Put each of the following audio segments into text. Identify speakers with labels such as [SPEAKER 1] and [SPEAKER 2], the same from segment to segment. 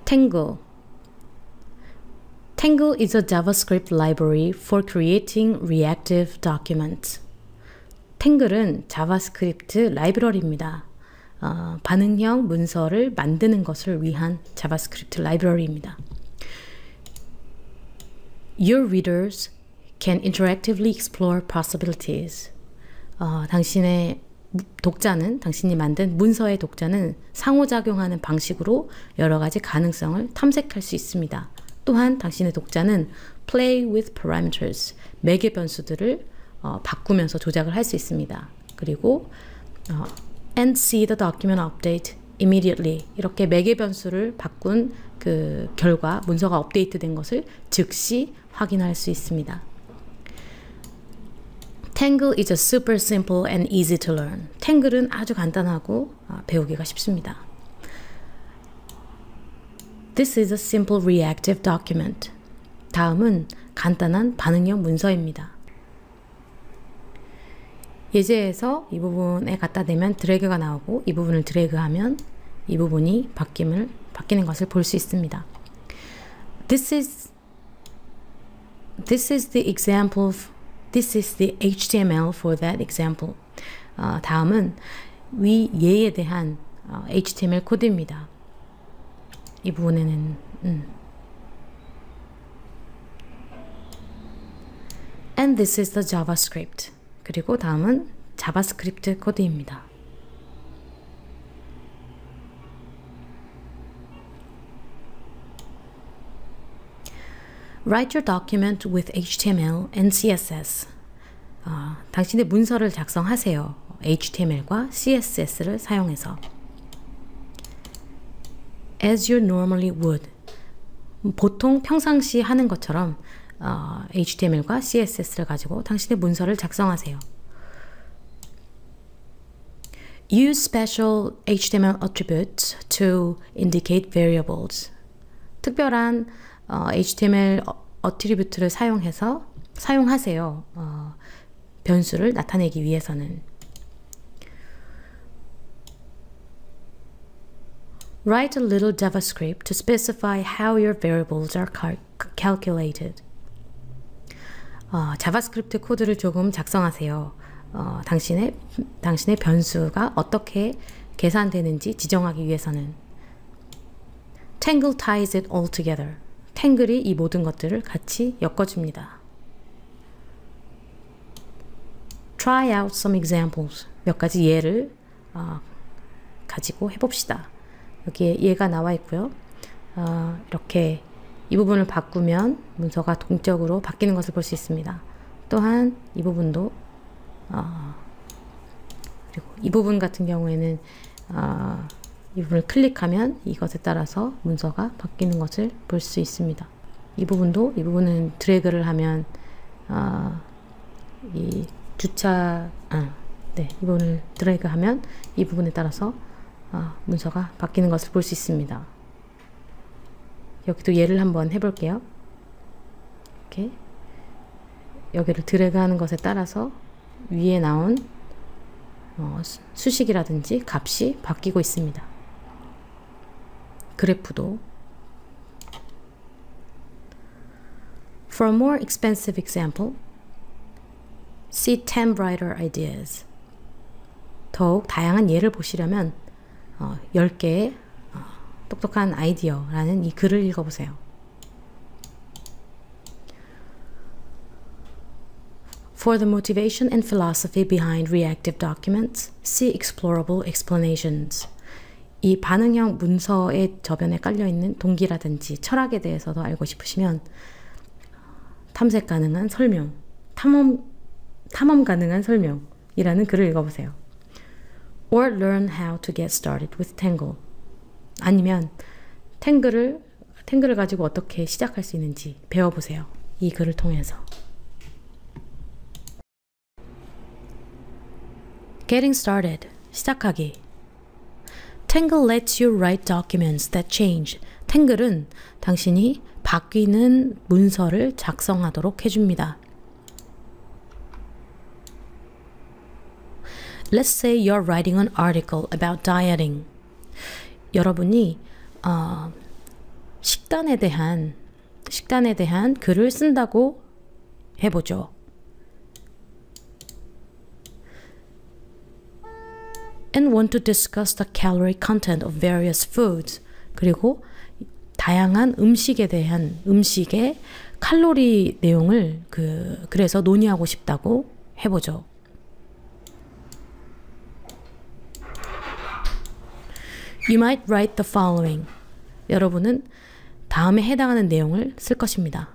[SPEAKER 1] Tangle. Tangle is a JavaScript library for creating reactive documents. 탱글은 자바스크립트 라이브러리입니다. 반응형 문서를 만드는 것을 위한 자바스크립트 라이브러리입니다. Your readers can interactively explore possibilities. 당신의 독자는, 당신이 만든 문서의 독자는 상호작용하는 방식으로 여러 가지 가능성을 탐색할 수 있습니다. 또한 당신의 독자는 play with parameters, 매개 변수들을 바꾸면서 조작을 할 수 있습니다. 그리고 and see the document update immediately. 이렇게 매개 변수를 바꾼 그 결과 문서가 업데이트된 것을 즉시 확인할 수 있습니다. Tangle is a super simple and easy to learn. 탱글은 아주 간단하고 배우기가 쉽습니다. This is a simple reactive document. 다음은 간단한 반응형 문서입니다. 예제에서 이 부분에 갖다 대면 드래그가 나오고 이 부분을 드래그하면 이 부분이 바뀌는 것을 볼 수 있습니다. This is the example. This is the HTML for that example. 다음은 위 예에 대한 HTML 코드입니다. 이 부분에는 And this is the JavaScript. 그리고 다음은 자바스크립트 코드입니다. Write your document with HTML and CSS. 당신의 문서를 작성하세요. HTML과 CSS를 사용해서. As you normally would. 보통 평상시 하는 것처럼 HTML과 CSS를 가지고 당신의 문서를 작성하세요. Use special HTML attributes to indicate variables. 특별한 HTML 어트리뷰트를 사용하세요. 변수를 나타내기 위해서는. Write a little JavaScript to specify how your variables are calculated. 자바스크립트 코드를 조금 작성하세요. 당신의 변수가 어떻게 계산되는지 지정하기 위해서는. Tangle ties it all together. 탱글이 이 모든 것들을 같이 엮어줍니다. Try out some examples. 몇 가지 예를 가지고 해봅시다. 여기에 예가 나와 있고요. 이렇게 이 부분을 바꾸면 문서가 동적으로 바뀌는 것을 볼 수 있습니다. 또한 이 부분도 그리고 이 부분 같은 경우에는 이 부분을 클릭하면 이것에 따라서 문서가 바뀌는 것을 볼 수 있습니다. 이 부분은 드래그를 하면 이 부분을 드래그하면 이 부분에 따라서 문서가 바뀌는 것을 볼 수 있습니다. 여기도 예를 한번 해볼게요. 이렇게 여기를 드래그하는 것에 따라서 위에 나온 수식이라든지 값이 바뀌고 있습니다. 그래프도. For a more expensive example, see 10 brighter ideas. 더욱 다양한 예를 보시려면 10개의 똑똑한 아이디어라는 이 글을 읽어보세요. For the motivation and philosophy behind reactive documents, see explorable explanations. 이 반응형 문서의 저변에 깔려있는 동기라든지 철학에 대해서도 알고 싶으시면 탐색 가능한 설명, 탐험 가능한 설명이라는 글을 읽어보세요. Or learn how to get started with Tangle. 아니면 탱글을 가지고 어떻게 시작할 수 있는지 배워보세요. 이 글을 통해서. Getting started. 시작하기. Tangle lets you write documents that change. 탱글은 당신이 바뀌는 문서를 작성하도록 해줍니다. Let's say you're writing an article about dieting. 여러분이 식단에 대한 글을 쓴다고 해보죠. And want to discuss the calorie content of various foods. 그리고 다양한 음식의 칼로리 내용을 그래서 논의하고 싶다고 해보죠. You might write the following. 여러분은 다음에 해당하는 내용을 쓸 것입니다.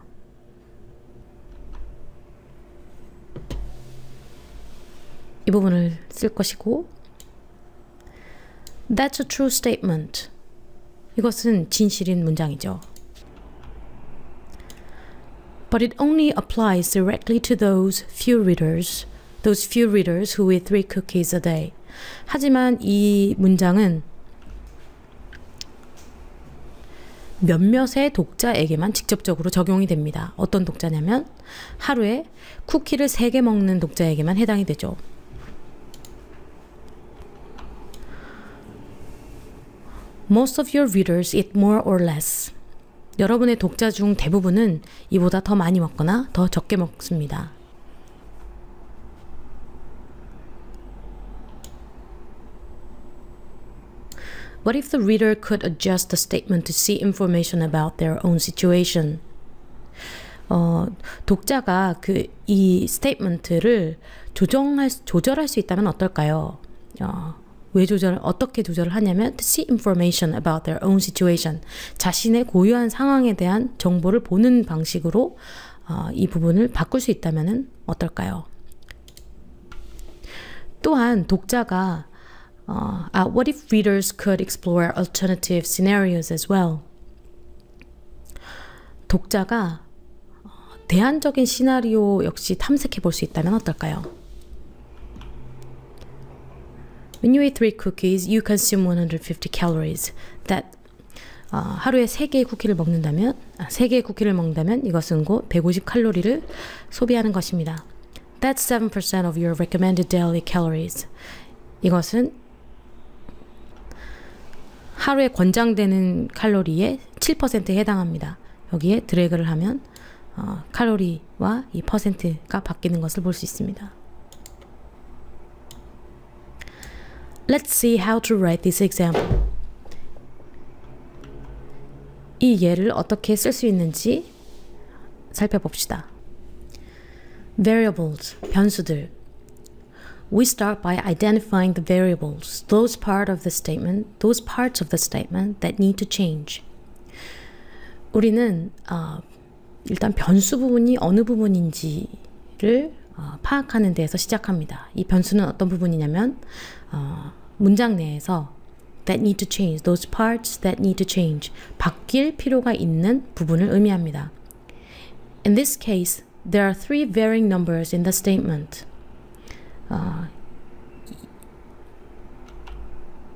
[SPEAKER 1] 이 부분을 쓸 것이고, That's a true statement. 이것은 진실인 문장이죠. But it only applies directly to those few readers who eat 3 cookies a day. 하지만 이 문장은 몇몇의 독자에게만 직접적으로 적용이 됩니다. 어떤 독자냐면 하루에 쿠키를 3개 먹는 독자에게만 해당이 되죠. Most of your readers eat more or less. 여러분의 독자 중 대부분은 이보다 더 많이 먹거나 더 적게 먹습니다. What if the reader could adjust the statement to see information about their own situation? 독자가 이 스테이트먼트를 조절할 수 있다면 어떨까요? 어떻게 조절을 하냐면 to see information about their own situation. 자신의 고유한 상황에 대한 정보를 보는 방식으로 이 부분을 바꿀 수 있다면 어떨까요? 또한 독자가 what if readers could explore alternative scenarios as well? 독자가 대안적인 시나리오 역시 탐색해 볼 수 있다면 어떨까요? When you eat 3 cookies, you consume 150 calories. 하루에 3개의 쿠키를 먹는다면, 3개의 쿠키를 먹는다면 이것은 곧 150 칼로리를 소비하는 것입니다. That's 7% of your recommended daily calories. 이것은 하루에 권장되는 칼로리의 7%에 해당합니다. 여기에 드래그를 하면 칼로리와 이 퍼센트가 바뀌는 것을 볼 수 있습니다. Let's see how to write this example. 이 예를 어떻게 쓸 수 있는지 살펴봅시다. Variables, 변수들. We start by identifying the variables, those parts of the statement that need to change. 우리는 일단 변수 부분이 어느 부분인지를 파악하는 데에서 시작합니다. 이 변수는 어떤 부분이냐면 문장 내에서 that need to change, those parts that need to change, 바뀔 필요가 있는 부분을 의미합니다. In this case, there are 3 varying numbers in the statement.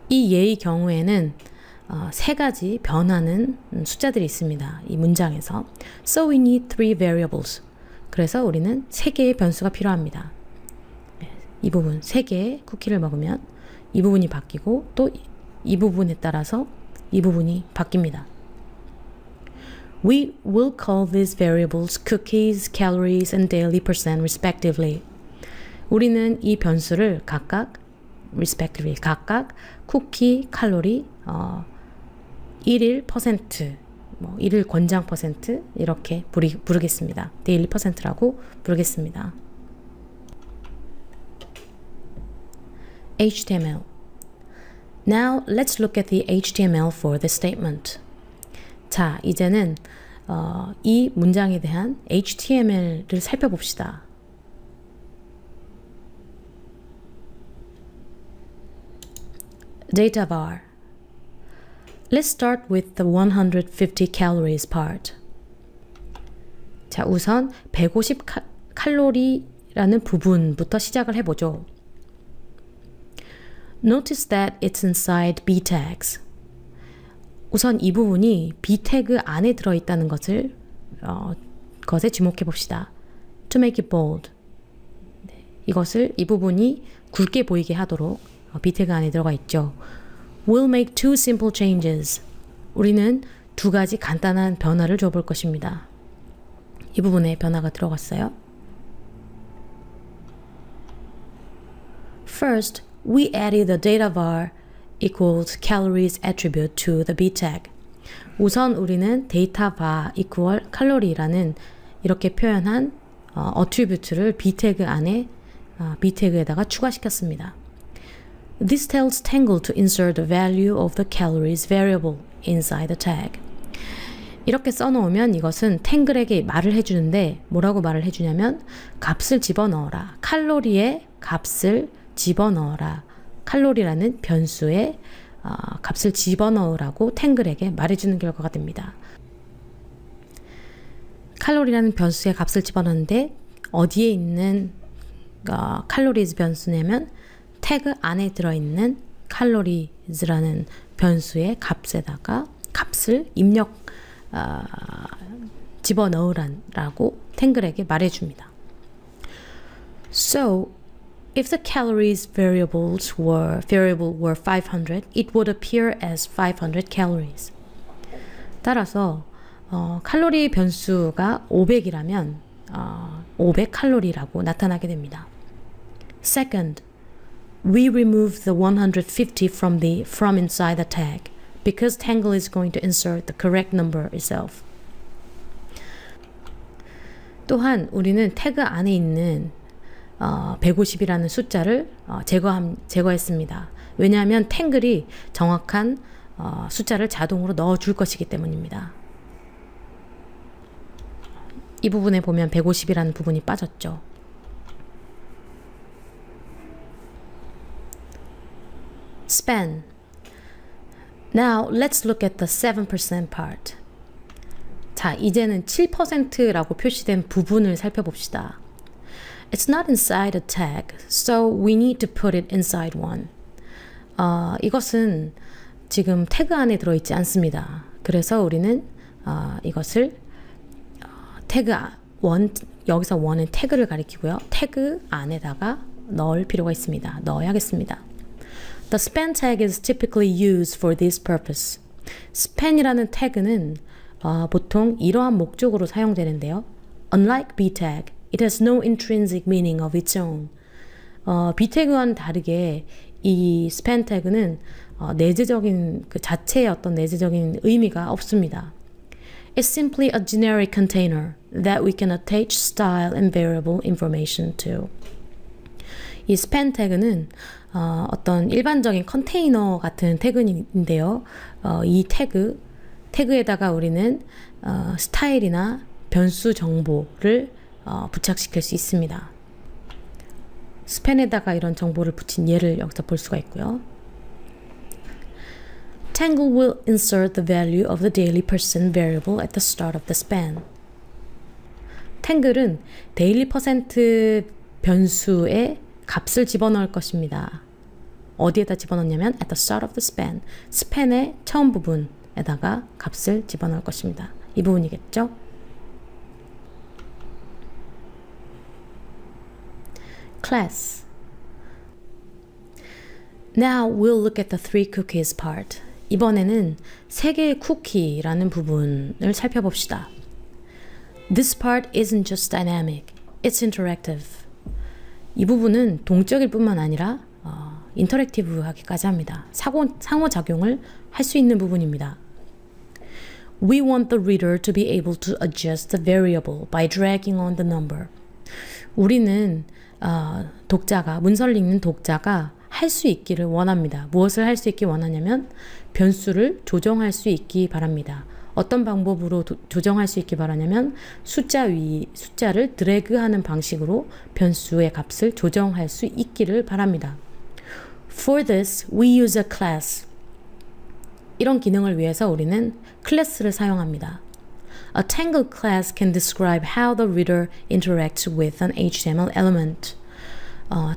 [SPEAKER 1] 이 예의 경우에는 3가지 변하는 숫자들이 있습니다. 이 문장에서. So we need 3 variables. 그래서 우리는 3개의 변수가 필요합니다. 이 부분, 3개의 쿠키를 먹으면 이 부분이 바뀌고 또 이 부분에 따라서 이 부분이 바뀝니다. We will call these variables cookies, calories, and daily percent respectively. 우리는 이 변수를 각각 쿠키, 칼로리, 일일 퍼센트, 일일 권장 퍼센트 이렇게 부르겠습니다. 데일리 퍼센트라고 부르겠습니다. HTML. Now let's look at the HTML for the statement. 자, 이제는 이 문장에 대한 HTML을 살펴봅시다. Data bar. Let's start with the 150 calories part. 자, 우선 150 칼로리라는 부분부터 시작을 해보죠. Notice that it's inside B tags. 우선 이 부분이 B 태그 안에 들어있다는 것에 주목해 봅시다. To make it bold. 이 부분이 굵게 보이게 하도록 B 태그 안에 들어가 있죠. We'll make 2 simple changes. 우리는 두 가지 간단한 변화를 줘 볼 것입니다. 이 부분에 변화가 들어갔어요. First, we added the data var equals calories attribute to the b tag. 우선 우리는 data var equal 칼로리라는 이렇게 표현한 attribute를 b 태그 안에 b 태그에다가 추가시켰습니다. This tells Tangle to insert the value of the calories variable inside the tag. 이렇게 써놓으면 이것은 탱글에게 말을 해주는데 뭐라고 말을 해주냐면 값을 집어넣어라. 칼로리의 값을 집어넣어라. 칼로리라는 변수에 값을 집어넣으라고 탱글에게 말해주는 결과가 됩니다. 칼로리라는 변수에 값을 집어넣는데 어디에 있는 칼로리즈 변수냐면 태그 안에 들어있는 칼로리즈라는 변수의 값에다가 값을 집어넣으라고 탱글에게 말해줍니다. So, if the calories variable were 500, it would appear as 500 calories. 따라서 칼로리 변수가 500이라면 500 칼로리라고 나타나게 됩니다. Second, we remove the 150 from inside the tag because Tangle is going to insert the correct number itself. 또한 우리는 태그 안에 있는 150이라는 숫자를 제거했습니다. 왜냐하면 탱글이 정확한 숫자를 자동으로 넣어줄 것이기 때문입니다. 이 부분에 보면 150이라는 부분이 빠졌죠. Span. Now let's look at the 7% part. 자, 이제는 7%라고 표시된 부분을 살펴봅시다. It's not inside a tag, so we need to put it inside one. 이것은 지금 태그 안에 들어있지 않습니다. 그래서 우리는 이것을 태그 원, 여기서 원은 태그를 가리키고요. 태그 안에다가 넣을 필요가 있습니다. 넣어야겠습니다. The span tag is typically used for this purpose. span이라는 태그는 보통 이러한 목적으로 사용되는데요. Unlike b tag, it has no intrinsic meaning of its own. b 태그와는 다르게 이 span 태그는 내재적인 그 자체의 어떤 내재적인 의미가 없습니다. It's simply a generic container that we can attach style and variable information to. 이 span 태그는 어떤 일반적인 컨테이너 같은 태그인데요. 이 태그에다가 우리는 스타일이나 변수 정보를 부착시킬 수 있습니다. 스팬에다가 이런 정보를 붙인 예를 여기서 볼 수가 있고요. Tangle will insert the value of the daily percent variable at the start of the span. 탱글은 daily percent 변수에 값을 집어넣을 것입니다. 어디에다 집어넣냐면 at the start of the span. 스팬의 처음 부분에다가 값을 집어넣을 것입니다. 이 부분이겠죠? Class. Now we'll look at the 3 cookies part. 이번에는 3개의 쿠키라는 부분을 살펴봅시다. This part isn't just dynamic, it's interactive. 이 부분은 동적일 뿐만 아니라 인터랙티브하기까지 합니다. 상호작용을 할 수 있는 부분입니다. We want the reader to be able to adjust the variable by dragging on the number. 우리는 문서를 읽는 독자가 할 수 있기를 원합니다. 무엇을 할 수 있기 원하냐면 변수를 조정할 수 있기 바랍니다. 어떤 방법으로 조정할 수 있기 바라냐면 숫자를 드래그하는 방식으로 변수의 값을 조정할 수 있기를 바랍니다. For this, we use a class. 이런 기능을 위해서 우리는 클래스를 사용합니다. A Tangle class can describe how the reader interacts with an HTML element.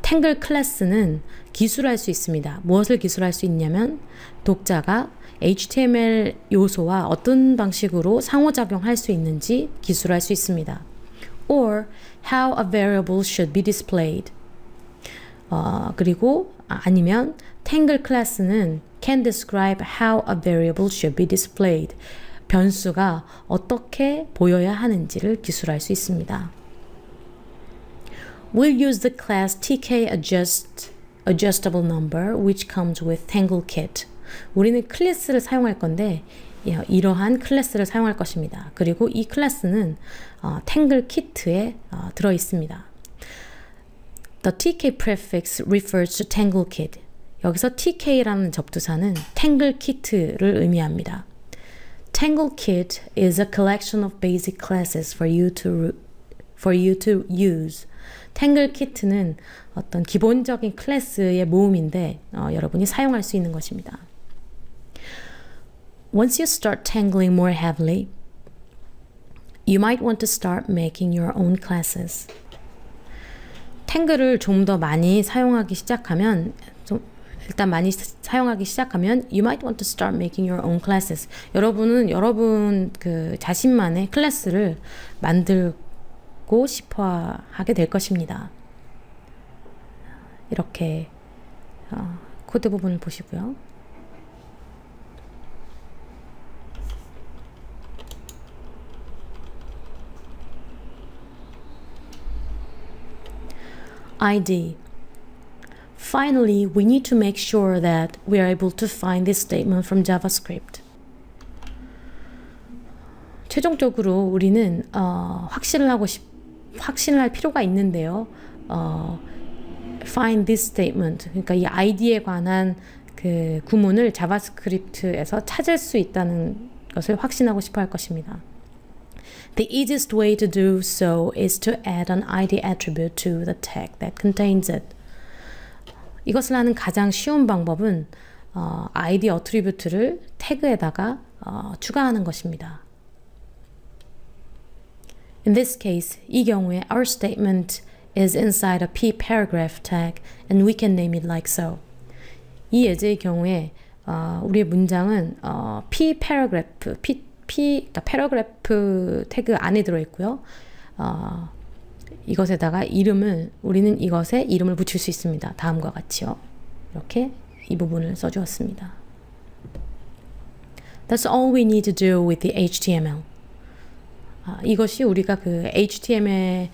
[SPEAKER 1] Tangle 클래스는 기술할 수 있습니다. 무엇을 기술할 수 있냐면 독자가 HTML 요소와 어떤 방식으로 상호작용할 수 있는지 기술할 수 있습니다. Or how a variable should be displayed. 그리고 아니면 Tangle 클래스는 can describe how a variable should be displayed. 변수가 어떻게 보여야 하는지를 기술할 수 있습니다. We'll use the class TK_adjustable number which comes with tangle kit. 우리는 클래스를 사용할 건데 이러한 클래스를 사용할 것입니다. 그리고 이 클래스는 tangle kit에 들어 있습니다. The TK prefix refers to tangle kit. 여기서 TK라는 접두사는 tangle kit를 의미합니다. Tangle kit is a collection of basic classes for you to use. tangle kit는 어떤 기본적인 클래스의 모음인데 여러분이 사용할 수 있는 것입니다. Once you start tangling more heavily, you might want to start making your own classes. 탱글을 좀 더 많이 사용하기 시작하면 you might want to start making your own classes. 여러분은 여러분 그 자신만의 클래스를 만들고 싶어 하게 될 것입니다. 이렇게 코드 부분을 보시고요. ID. Finally, we need to make sure that we are able to find this statement from JavaScript. 최종적으로 우리는 확신할 필요가 있는데요. Find this statement. 그러니까 이 ID에 관한 그 구문을 자바스크립트에서 찾을 수 있다는 것을 확신하고 싶어 할 것입니다. The easiest way to do so is to add an ID attribute to the tag that contains it. 이것을 하는 가장 쉬운 방법은 ID 어트리뷰트를 태그에다가 추가하는 것입니다. In this case, 이 경우에 our statement is inside a p paragraph tag and we can name it like so. 이 예제의 경우에 우리의 문장은 p paragraph, 그러니까 패러그래프 태그 안에 들어있고요. 이것에다가 우리는 이것에 이름을 붙일 수 있습니다. 다음과 같이요. 이렇게 이 부분을 써주었습니다. That's all we need to do with the HTML. 이것이 우리가 그 HTML을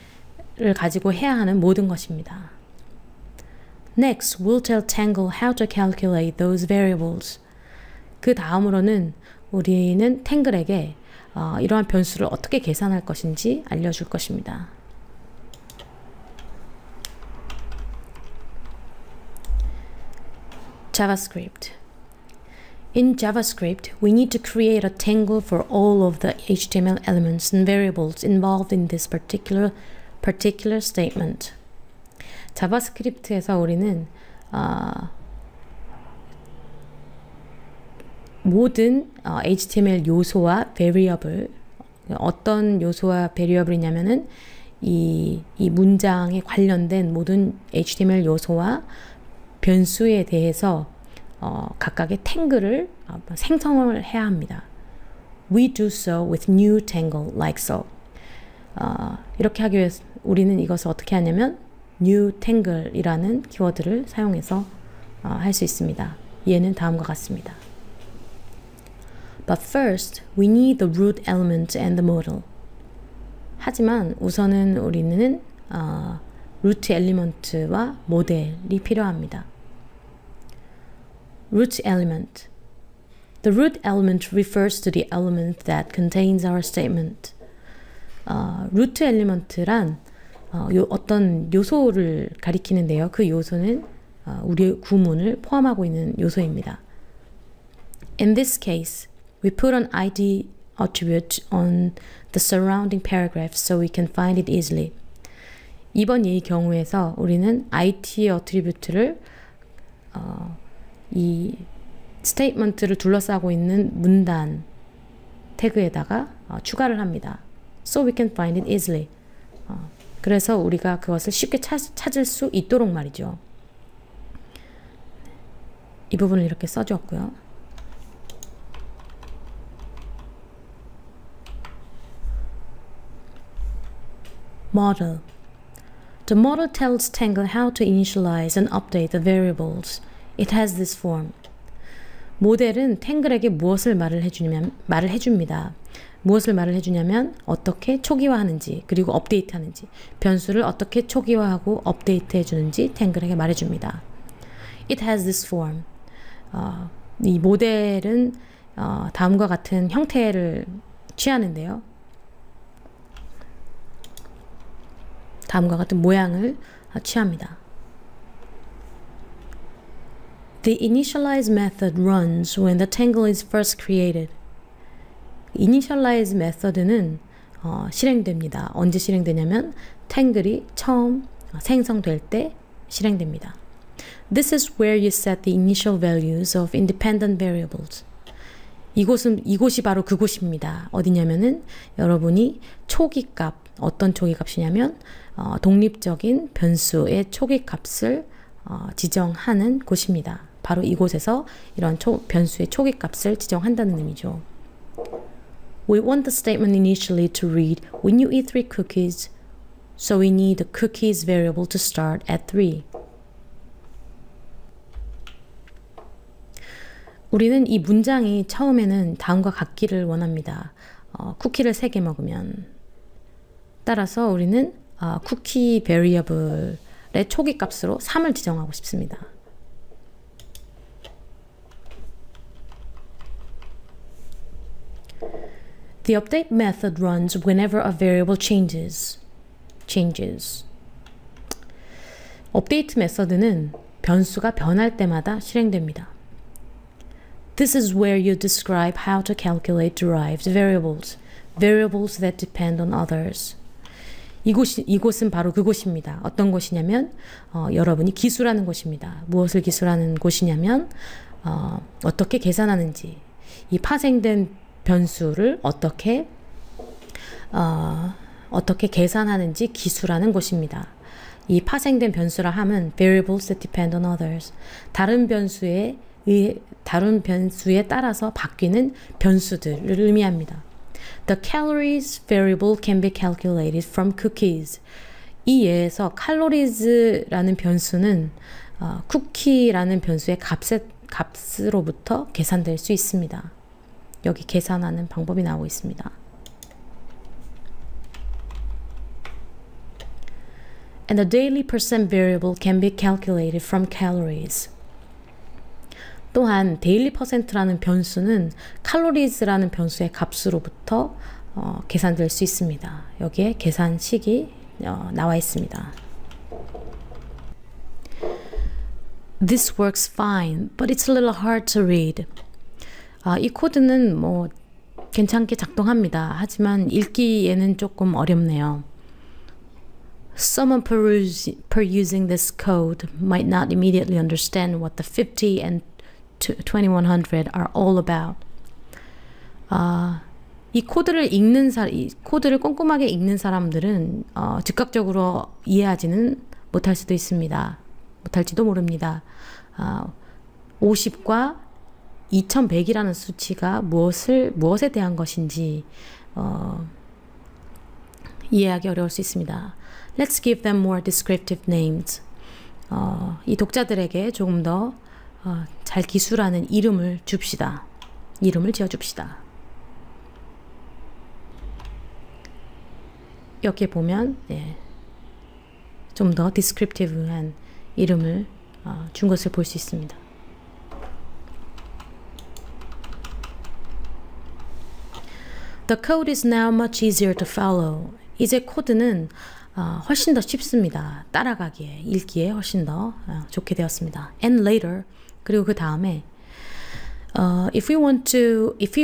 [SPEAKER 1] 가지고 해야 하는 모든 것입니다. Next, we'll tell Tangle how to calculate those variables. 그 다음으로는 우리는 탱글에게 이러한 변수를 어떻게 계산할 것인지 알려줄 것입니다. JavaScript. In JavaScript, we need to create a tangle for all of the HTML elements and variables involved in this particular statement. 자바스크립트에서 우리는 모든 HTML 요소와 variable, 어떤 요소와 variable이냐면은 이 문장에 관련된 모든 HTML 요소와 변수에 대해서 각각의 탱글을 생성을 해야 합니다. We do so with new tangle like so. 이렇게 하기 위해서 우리는 이것을 어떻게 하냐면 new tangle이라는 키워드를 사용해서 할 수 있습니다. 얘는 다음과 같습니다. But first, we need the root element and the model. 하지만 우선은 우리는 루트 엘리먼트와 모델이 필요합니다. Root element. The root element refers to the element that contains our statement. 루트 엘리먼트란 어떤 요소를 가리키는데요. 그 요소는 우리의 구문을 포함하고 있는 요소입니다. In this case, we put an ID attribute on the surrounding paragraph so we can find it easily. 이번 예의 경우에서 우리는 IT 어트리뷰트를 이 스테이트먼트를 둘러싸고 있는 문단 태그에다가 추가를 합니다. So we can find it easily. 그래서 우리가 그것을 쉽게 찾을 수 있도록 말이죠. 이 부분을 이렇게 써주었고요. Model. The model tells Tangle how to initialize and update the variables. It has this form. 모델은 탱글에게 무엇을 말을 해줍니다. 무엇을 말을 해주냐면 어떻게 초기화하는지 그리고 업데이트하는지 변수를 어떻게 초기화하고 업데이트 해주는지 탱글에게 말해줍니다. It has this form. 이 모델은 다음과 같은 형태를 취하는데요. 다음과 같은 모양을 취합니다. The initialize method runs when the tangle is first created. initialize method는 실행됩니다. 언제 실행되냐면 tangle이 처음 생성될 때 실행됩니다. This is where you set the initial values of independent variables. 이곳이 바로 그곳입니다. 어디냐면은 여러분이 초기값, 어떤 초기값이냐면 독립적인 변수의 초기값을 지정하는 곳입니다. 바로 이곳에서 이런 변수의 초기값을 지정한다는 의미죠. We want the statement initially to read when you eat 3 cookies, so we need the cookies variable to start at 3. 우리는 이 문장이 처음에는 다음과 같기를 원합니다. 쿠키를 3개 먹으면 따라서 우리는 쿠키 베리어블의 초기 값으로 3을 지정하고 싶습니다. The update method runs whenever a variable changes. 업데이트 메서드는 변수가 변할 때마다 실행됩니다. This is where you describe how to calculate derived variables, variables that depend on others. 이곳은 바로 그곳입니다. 어떤 곳이냐면 여러분이 기술하는 곳입니다. 무엇을 기술하는 곳이냐면 어떻게 계산하는지, 이 파생된 변수를 어떻게 계산하는지 기술하는 곳입니다. 이 파생된 변수라 함은 variables that depend on others, 다른 변수에 따라서 바뀌는 변수들을 의미합니다. The calories variable can be calculated from cookies. 이 예에서 caloриes라는 변수는 쿠키라는 변수의 값으로부터 계산될 수 있습니다. 여기 계산하는 방법이 나오고 있습니다. And the daily percent variable can be calculated from calories. 또한 daily percent라는 변수는 calories라는 변수의 값으로부터 계산될 수 있습니다. 여기에 계산식이 나와 있습니다. This works fine, but it's a little hard to read. 이 코드는 뭐 괜찮게 작동합니다. 하지만 읽기에는 조금 어렵네요. Someone perusing this code might not immediately understand what the 50 and 2100 are all about. 이 코드를 코드를 꼼꼼하게 읽는 사람들은 즉각적으로 이해하지는 못할 수도 있습니다. 못할지도 모릅니다. 50과 2100이라는 수치가 무엇에 대한 것인지 이해하기 어려울 수 있습니다. Let's give them more descriptive names. 이 독자들에게 조금 더 잘 기술하는 이름을 줍시다. 이름을 지어줍시다. 여기에 보면 좀 더 디스크립티브한 이름을 준 것을 볼 수 있습니다. The code is now much easier to follow. 이제 코드는 훨씬 더 쉽습니다. 따라가기에, 읽기에 훨씬 더 좋게 되었습니다. And later, 그리고 그 다음에 if we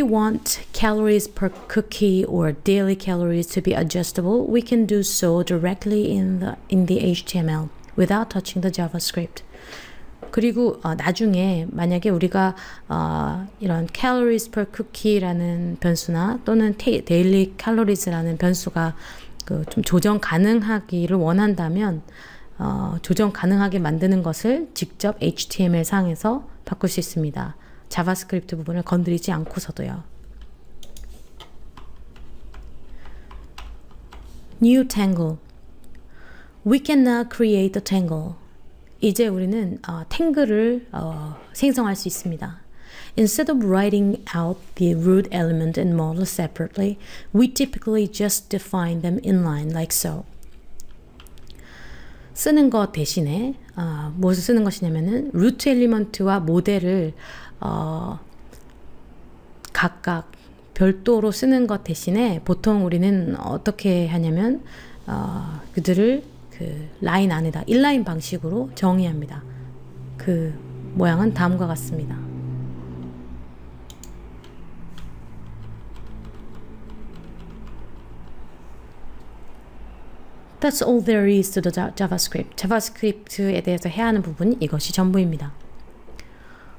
[SPEAKER 1] want calories per cookie or daily calories to be adjustable, we can do so directly in the HTML without touching the JavaScript. 그리고 나중에 만약에 우리가 이런 calories per cookie라는 변수나 또는 daily calories라는 변수가 좀 조정 가능하기를 원한다면 조정 가능하게 만드는 것을 직접 HTML 상에서 바꿀 수 있습니다. 자바스크립트 부분을 건드리지 않고서도요. New tangle. We can now create a tangle. 이제 우리는 탱글을 생성할 수 있습니다. Instead of writing out the root element and model separately, we typically just define them in line like so. 쓰는 것 대신에 무엇을 쓰는 것이냐면은 루트 엘리먼트와 모델을 각각 별도로 쓰는 것 대신에 보통 우리는 어떻게 하냐면 그들을 그 라인 안에다 인라인 방식으로 정의합니다. 그 모양은 다음과 같습니다. That's all there is to the JavaScript. 자바스크립트에 대해서 해야 하는 부분 이것이 전부입니다.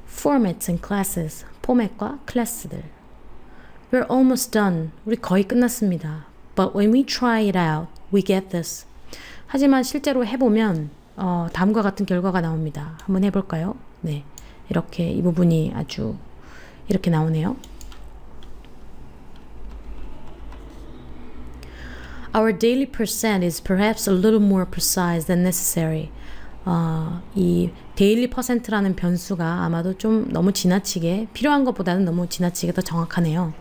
[SPEAKER 1] Formats and classes, 포맷과 클래스들. We're almost done. 우리 거의 끝났습니다. But when we try it out, we get this. 하지만 실제로 해보면 다음과 같은 결과가 나옵니다. 한번 해볼까요? 네, 이렇게 이 부분이 아주 이렇게 나오네요. Our daily percent is perhaps a little more precise than necessary. 이 daily percent라는 변수가 아마도 좀 너무 지나치게 필요한 것보다는 너무 지나치게 더 정확하네요.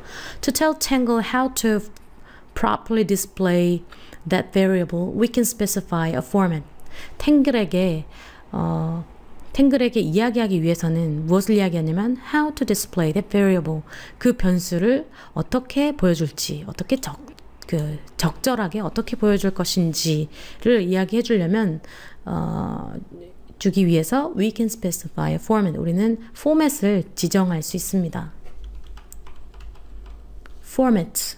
[SPEAKER 1] To tell Tangle how to properly display that variable, we can specify a format. 탱글에게 이야기하기 위해서는 무엇을 이야기하냐면 how to display that variable. 그 변수를 어떻게 보여줄지, 어떻게 적절하게 어떻게 보여줄 것인지를 이야기해 주려면 주기 위해서 we can specify a format. 우리는 포맷을 지정할 수 있습니다. Format.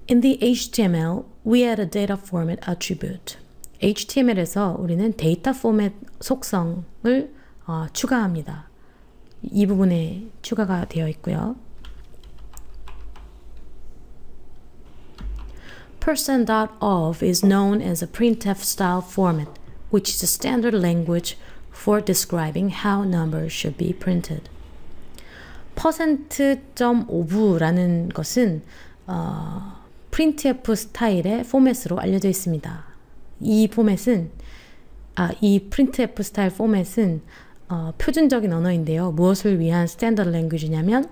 [SPEAKER 1] In the HTML, we add a data format attribute. HTML에서 우리는 데이터 포맷 속성을 추가합니다. 이 부분에 추가가 되어 있고요. %.of is known as a printf style format, which is a standard language for describing how numbers should be printed. %.of라는 것은 printf 스타일의 포맷으로 알려져 있습니다. 이 printf 스타일 포맷은 표준적인 언어인데요. 무엇을 위한 스탠더드 랭귀지냐면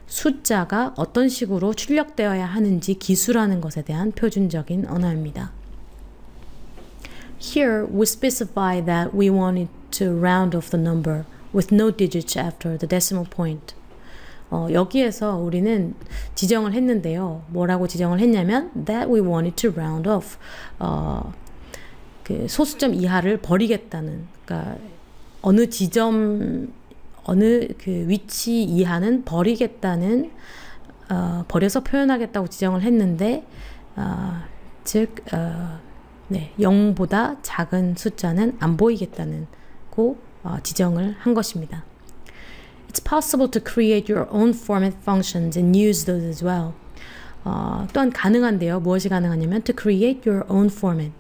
[SPEAKER 1] 숫자가 어떤 식으로 출력되어야 하는지 기술하는 것에 대한 표준적인 언어입니다. Here we specify that we wanted to round off the number with no digits after the decimal point. 여기에서 우리는 지정을 했는데요. 뭐라고 지정을 했냐면 that we wanted to round off 그 소수점 이하를 버리겠다는, 그러니까 어느 그 위치 이하는 버리겠다는 버려서 표현하겠다고 지정을 했는데 즉 0보다 작은 숫자는 안 보이겠다는 지정을 한 것입니다. It's possible to create your own format functions and use those as well. 또한 가능한데요. 무엇이 가능하냐면 to create your own format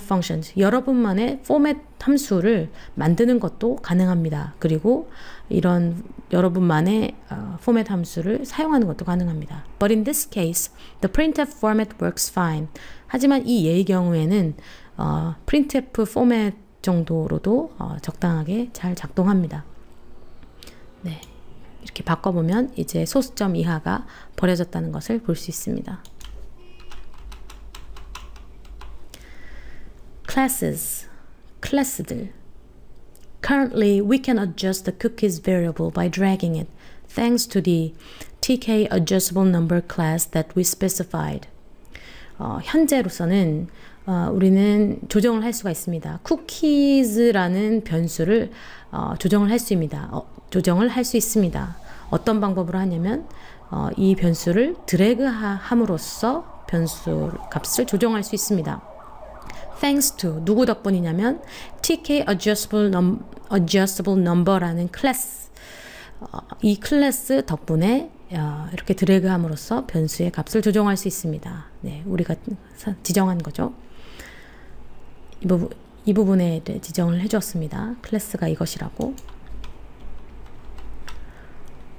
[SPEAKER 1] functions. 여러분만의 포맷 함수를 만드는 것도 가능합니다. 그리고 이런 여러분만의 포맷 함수를 사용하는 것도 가능합니다. But in this case, the printf format works fine. 하지만 이 예의 경우에는 printf 포맷 정도로도 적당하게 잘 작동합니다. 네, 이렇게 바꿔보면 이제 소수점 이하가 버려졌다는 것을 볼 수 있습니다. Classes, 클래스들. Currently, we can adjust the cookies variable by dragging it, thanks to the tk adjustable number class that we specified. 현재로서는 우리는 조정을 할 수가 있습니다. cookies라는 변수를 조정을 할 수 있습니다. 어떤 방법으로 하냐면 이 변수를 드래그함으로써 변수 값을 조정할 수 있습니다. Thanks to 누구 덕분이냐면 tk adjustable number라는 클래스, 이 클래스 덕분에 이렇게 드래그함으로써 변수의 값을 조정할 수 있습니다. 네, 우리가 지정한 거죠. 이 부분에 지정을 해주었습니다. 클래스가 이것이라고.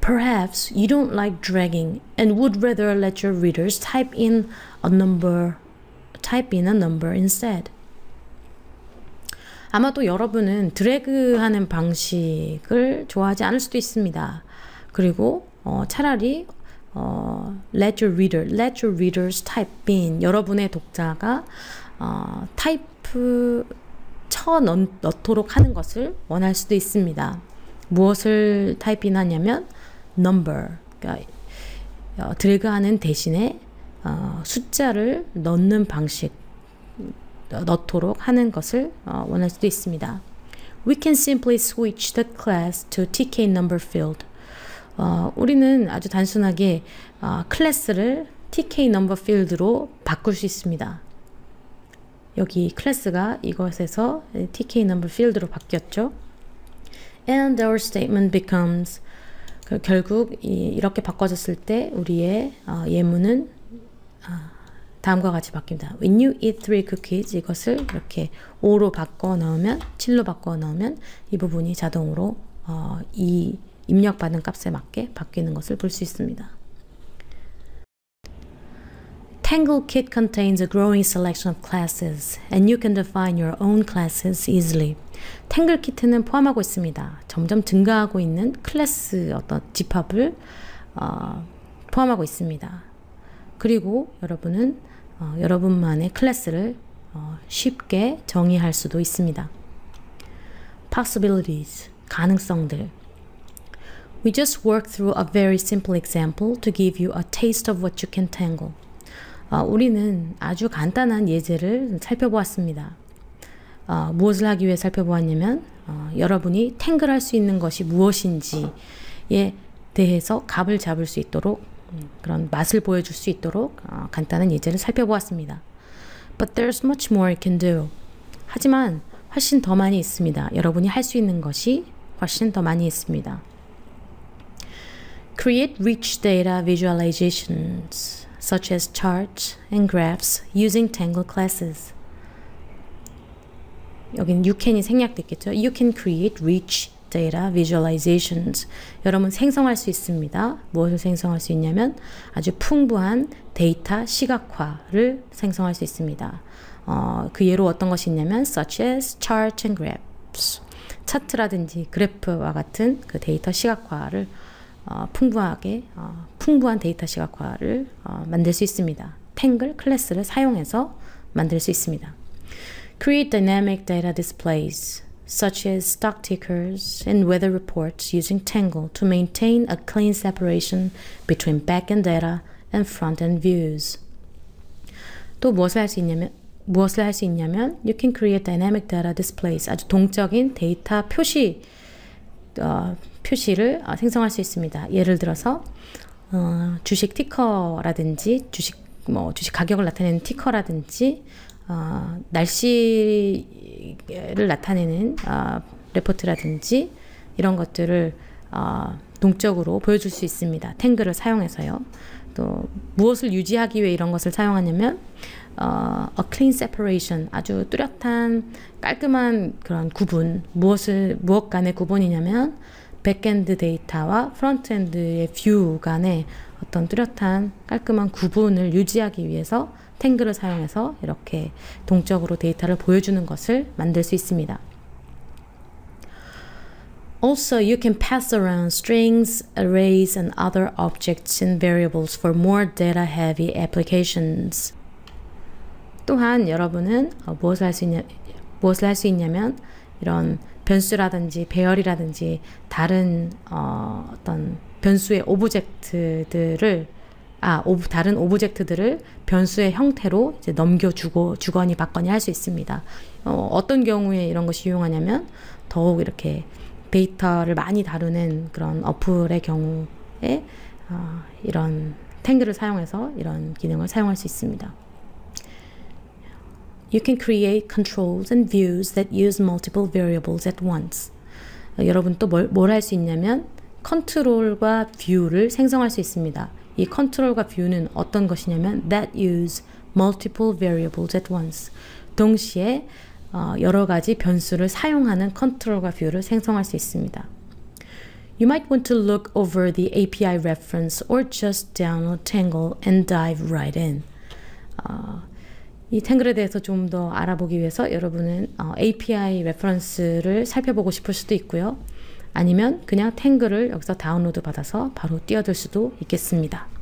[SPEAKER 1] Perhaps you don't like dragging and would rather let your readers type in a number instead. 아마도 여러분은 드래그하는 방식을 좋아하지 않을 수도 있습니다. 그리고 차라리 let your readers type in, 여러분의 독자가 타이프 쳐 넣도록 하는 것을 원할 수도 있습니다. 무엇을 타이핑 하냐면 number, 그러니까 드래그하는 대신에 숫자를 넣는 방식, 넣도록 하는 것을 원할 수도 있습니다. We can simply switch the class to TK number field. 우리는 아주 단순하게 클래스를 TK number field로 바꿀 수 있습니다. 여기 클래스가 이것에서 TK number field로 바뀌었죠. And our statement becomes, 결국 이렇게 바꿔졌을 때 우리의 예문은 다음과 같이 바뀝니다. When you eat 3 cookies, 이것을 이렇게 5로 바꿔 넣으면, 7로 바꿔 넣으면 이 부분이 자동으로 이 입력받은 값에 맞게 바뀌는 것을 볼 수 있습니다. Tangle Kit contains a growing selection of classes, and you can define your own classes easily. 탱글 키트는 포함하고 있습니다. 점점 증가하고 있는 클래스 어떤 집합을 포함하고 있습니다. 그리고 여러분은 여러분만의 클래스를 쉽게 정의할 수도 있습니다. Possibilities, 가능성들. We just worked through a very simple example to give you a taste of what you can tangle. 우리는 아주 간단한 예제를 살펴보았습니다. 무엇을 하기 위해 살펴보았냐면 여러분이 탱글할 수 있는 것이 무엇인지에 대해서 값을 잡을 수 있도록 그런 맛을 보여줄 수 있도록 간단한 예제를 살펴보았습니다. But there's much more you can do. 하지만 훨씬 더 많이 있습니다. 여러분이 할 수 있는 것이 훨씬 더 많이 있습니다. Create rich data visualizations such as charts and graphs using Tangle classes. 여기는 you can이 생략됐겠죠. You can create rich data visualizations. 여러분 생성할 수 있습니다. 무엇을 생성할 수 있냐면 아주 풍부한 데이터 시각화를 생성할 수 있습니다. 그 예로 어떤 것이 있냐면 such as charts and graphs. 차트라든지 그래프와 같은 그 데이터 시각화를 풍부한 데이터 시각화를 만들 수 있습니다. 탱글 클래스를 사용해서 만들 수 있습니다. Create dynamic data displays such as stock tickers and weather reports using Tangle to maintain a clean separation between back-end data and front-end views. 또 무엇을 할 수 있냐면 you can create dynamic data displays, 아주 동적인 데이터 표시를 생성할 수 있습니다. 예를 들어서 주식 티커라든지 주식 가격을 나타내는 티커라든지 날씨를 나타내는 레포트라든지 이런 것들을 동적으로 보여줄 수 있습니다. 탱글을 사용해서요. 또 무엇을 유지하기 위해 이런 것을 사용하냐면 a clean separation, 아주 뚜렷한 깔끔한 그런 구분, 무엇 간의 구분이냐면 백엔드 데이터와 프론트엔드의 뷰 간의 어떤 뚜렷한 깔끔한 구분을 유지하기 위해서 탱글을 사용해서 이렇게 동적으로 데이터를 보여주는 것을 만들 수 있습니다. Also, you can pass around strings, arrays, and other objects and variables for more data-heavy applications. 또한 여러분은 무엇을 할 수 있냐면 이런 변수라든지 배열이라든지 다른 어떤 변수의 다른 오브젝트들을 변수의 형태로 이제 넘겨주고 주거니 받거니 할 수 있습니다. 어떤 경우에 이런 것이 유용하냐면 더욱 이렇게 데이터를 많이 다루는 그런 어플의 경우에 이런 탱글을 사용해서 이런 기능을 사용할 수 있습니다. You can create controls and views that use multiple variables at once. 여러분 또 뭘 할 수 있냐면 컨트롤과 뷰를 생성할 수 있습니다. 이 컨트롤과 뷰는 어떤 것이냐면 that use multiple variables at once. 동시에 여러 가지 변수를 사용하는 컨트롤과 뷰를 생성할 수 있습니다. You might want to look over the API reference or just download Tangle and dive right in. 이 탱글에 대해서 좀 더 알아보기 위해서 여러분은 API 레퍼런스를 살펴보고 싶을 수도 있고요. 아니면 그냥 탱글을 여기서 다운로드 받아서 바로 뛰어들 수도 있겠습니다.